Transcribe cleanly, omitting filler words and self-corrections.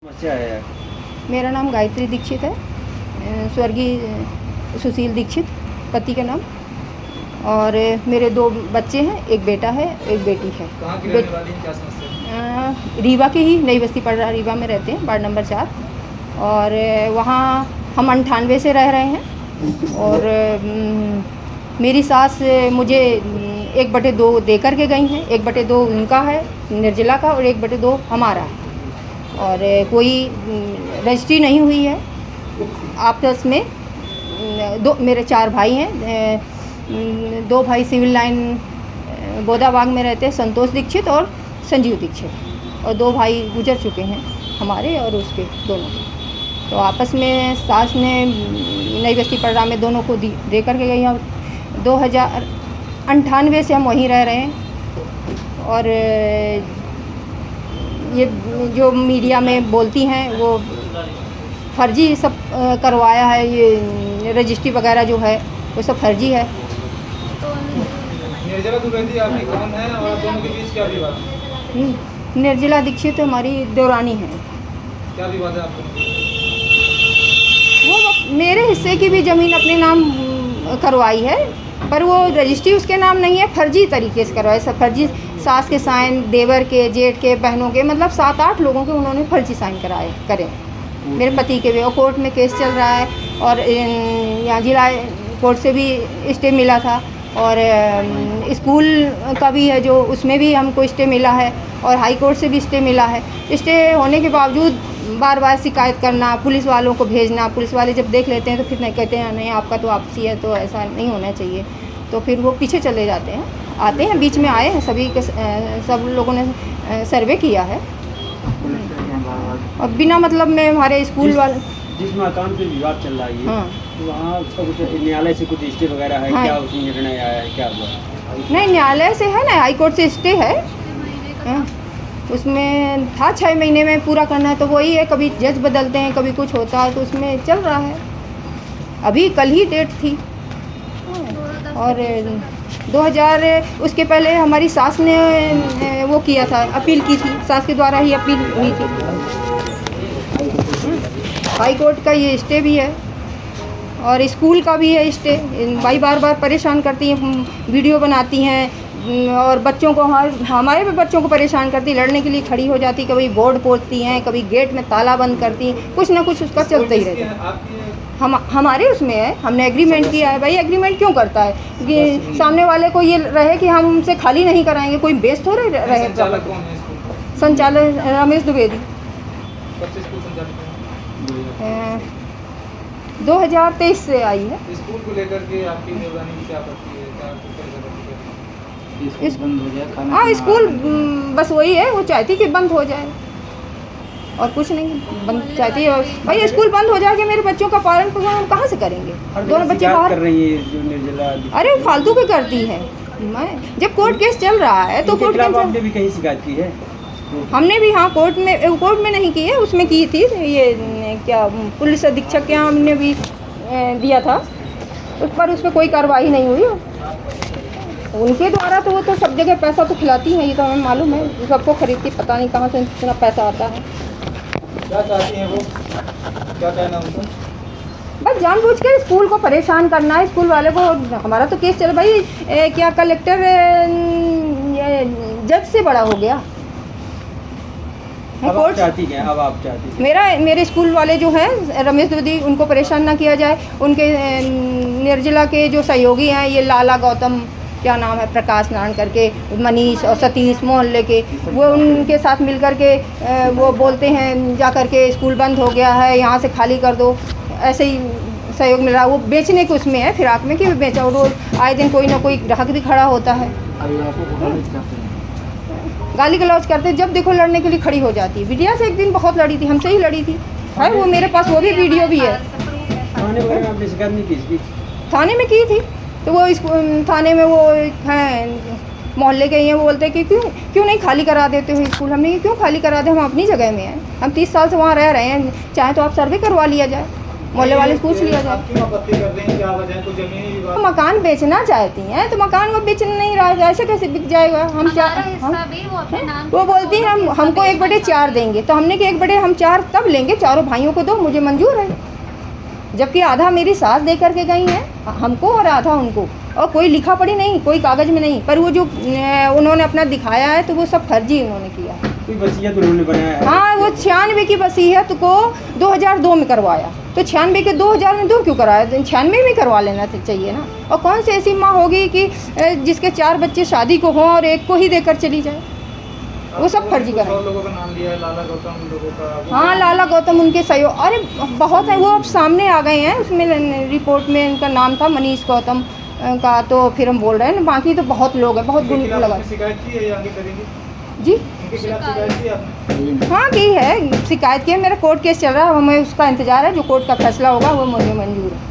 समस्या है? मेरा नाम गायत्री दीक्षित है, स्वर्गीय सुशील दीक्षित पति का नाम। और मेरे 2 बच्चे हैं, एक बेटा है, एक बेटी है। कहाँ की रहने वाली हैं, क्या समस्या है? रीवा के ही, नई बस्ती पड़रा रीवा में रहते हैं, वार्ड नंबर 4। और वहाँ हम 98 से रह रहे हैं। और मेरी सास मुझे 1/2 दे कर के गई हैं। 1/2 उनका है निर्जला का और 1/2 हमारा है। और कोई रजिस्ट्री नहीं हुई है आपस में। मेरे 4 भाई हैं। 2 भाई सिविल लाइन बोदाबाग में रहते हैं, संतोष दीक्षित और संजीव दीक्षित। और 2 भाई गुजर चुके हैं हमारे और उसके दोनों। तो आपस में सास ने नई बस्ती पड़रा में दोनों को दे कर के गई हैं। 2098 से हम वहीं रह रहे हैं। और ये जो मीडिया में बोलती हैं वो फर्जी सब करवाया है। ये रजिस्ट्री वगैरह जो है वो सब फर्जी है। निर्जला द्विवेदी आपकी कौन है और दोनों के बीच क्या विवाद है? निर्जला दीक्षित हमारी देवरानी है। क्या विवाद है आपको? वो मेरे हिस्से की भी ज़मीन अपने नाम करवाई है, पर वो रजिस्ट्री उसके नाम नहीं है, फर्जी तरीके से करवाया। सब फर्जी, सास के साइन, देवर के, जेठ के, बहनों के, मतलब 7-8 लोगों के उन्होंने फर्जी साइन करे मेरे पति के भी। और कोर्ट में केस चल रहा है। और यहाँ जिला कोर्ट से भी स्टे मिला था। और स्कूल का भी है जो, उसमें भी हमको स्टे मिला है। और हाई कोर्ट से भी स्टे मिला है। स्टे होने के बावजूद बार बार शिकायत करना, पुलिस वालों को भेजना। पुलिस वाले जब देख लेते हैं तो फिर नहीं कहते हैं नहीं आपका तो आपसी है, तो ऐसा नहीं होना चाहिए। तो फिर वो पीछे चले जाते हैं। आते हैं, बीच में आए हैं सभी के, सब लोगों ने सर्वे किया है। और बिना मतलब में हमारे स्कूल वाले जिस मकान पे विवाद चल रहा है, हाँ, तो वहाँ उसका कुछ न्यायालय से कुछ स्टे वगैरह है? हाँ। क्या उसमें निर्णय आया है, क्या हुआ? नहीं, न्यायालय से है ना, हाई कोर्ट से स्टे है। हाँ, उसमें था 6 महीने में पूरा करना है। तो वही है, कभी जज बदलते हैं, कभी कुछ होता है, तो उसमें चल रहा है। अभी कल ही डेट थी। और 2000 उसके पहले हमारी सास ने वो किया था, अपील की थी। सास के द्वारा ही अपील हुई थी। हाई कोर्ट का ये स्टे भी है और स्कूल का भी है स्टे। भाई बार बार परेशान करती हैं, वीडियो बनाती हैं और बच्चों को, हमारे भी बच्चों को परेशान करती, लड़ने के लिए खड़ी हो जाती। कभी बोर्ड पोतती हैं, कभी गेट में ताला बंद करती, कुछ ना कुछ उसका चलता ही रहता है। हमारे उसमें है, हमने एग्रीमेंट किया है। भाई एग्रीमेंट क्यों करता है कि सामने वाले को ये रहे कि हम उनसे खाली नहीं कराएंगे, कोई बेच थोड़े रहे। संचालक कौन है स्कूल? संचालक रमेश द्विवेदी। कब से स्कूल संचालित है? 2023 से आई है। स्कूल को लेकर के आपकी देवरानी की क्या आपत्ति है? क्या आपको परेशानी है? स्कूल बंद हो जाए, खाना हाँ, स्कूल बस वही है, वो चाहती कि बंद हो जाए और कुछ नहीं। बंद चाहती है भाई, स्कूल बंद हो जाएगा, मेरे बच्चों का पालन पोषण हम कहाँ से करेंगे? दोनों बच्चे बाहर कर रही है जो निर्जला। अरे फालतू की करती है। मैं जब कोर्ट केस चल रहा है तो कोर्ट केस आपने भी कहीं शिकायत की है? हमने भी, हाँ, कोर्ट में नहीं की है, उसमें की थी। ये क्या पुलिस अधीक्षक के यहाँ हमने भी दिया था, उस पर कोई कार्रवाई नहीं हुई। उनके द्वारा तो वो तो सब जगह पैसा तो खिलाती हैं, ये तो हमें मालूम है। सबको खरीदती, पता नहीं कहाँ से इतना पैसा आता है। क्या चाहती हैं वो? क्या कहना उनका? बस जानबूझकर स्कूल को परेशान करना है, स्कूल वाले को। हमारा तो केस चल भाई, क्या कलेक्टर जज से बड़ा हो गया। अब आप चाहती हैं? अब आप चाहती हैं? मेरे स्कूल वाले जो हैं रमेश द्विवेदी, उनको परेशान ना किया जाए। उनके निर्जला के जो सहयोगी हैं, ये लाला गौतम, क्या नाम है, प्रकाश नारायण करके, मनीष और सतीश मोहल्ले के, वो उनके साथ मिल कर के वो बोलते हैं जा कर के स्कूल बंद हो गया है, यहाँ से खाली कर दो। ऐसे ही सहयोग मिल रहा है। वो बेचने के उसमें है, फिराक में कि बेचा। और रोज़ आए दिन कोई ना कोई ग्राहक भी खड़ा होता है, गाली गलौज करते। जब देखो लड़ने के लिए खड़ी हो जाती है। विद्या से एक दिन बहुत लड़ी थी, हमसे ही लड़ी थी। है वो मेरे पास, वो भी वीडियो भी है। थाने वगैरह में आपने शिकायत नहीं की इसकी? थाने में की थी, तो वो इस थाने में वो हैं मोहल्ले के हैं, वो बोलते हैं कि क्यों नहीं खाली करा देते हो स्कूल। हमने क्यों खाली करा दे, हम अपनी जगह में हैं, हम 30 साल से वहाँ रह रहे हैं, चाहे तो आप सर्वे करवा लिया जाए। मोहल्ले वाले से पूछ लिया जाए। आप क्यों आपत्ति कर रहे हैं, क्या वजह है? कोई जमीनी विवाद? वो मकान बेचना चाहती हैं तो मकान वो बेच नहीं रहा है, ऐसे कैसे बिक जाएगा? हम क्या हमारा हिस्सा भी वो अपने नाम वो बोलती है हम हमको 1/4 देंगे, तो हमने कि 1/4 तब लेंगे, चारों भाइयों को दो, मुझे मंजूर है। जबकि आधा मेरी सास दे करके गई हैं हमको और आधा उनको, और कोई लिखा पढ़ी नहीं, कोई कागज़ में नहीं, पर वो जो उन्होंने अपना दिखाया है तो वो सब फर्जी उन्होंने किया है। कोई वसीयत उन्होंने बनाया है? हाँ, वो 96 की वसीयत को 2002 में करवाया, तो 96 के 2000 में 2 क्यों कराया? तो 96 में करवा लेना चाहिए ना। और कौन सी ऐसी माँ होगी कि जिसके 4 बच्चे शादी को हों और एक को ही देकर चली जाए? वो सब फर्जी कुछ करा। और लोगों का नाम लिया है, लाला गौतम लोगों का। हाँ, लाला गौतम उनके सहयोग, अरे बहुत है, वो अब सामने आ गए हैं। उसमें रिपोर्ट में उनका नाम था मनीष गौतम का, तो फिर हम बोल रहे हैं ना, बाकी तो बहुत लोग हैं, बहुत गुण लगा। शिकायत की है या आगे करेंगे? जी इनके खिलाफ शिकायत की आपने? हाँ, की है, शिकायत की है, मेरा कोर्ट केस चल रहा है, हमें उसका इंतज़ार है, जो कोर्ट का फैसला होगा वो मुझे मंजूर है।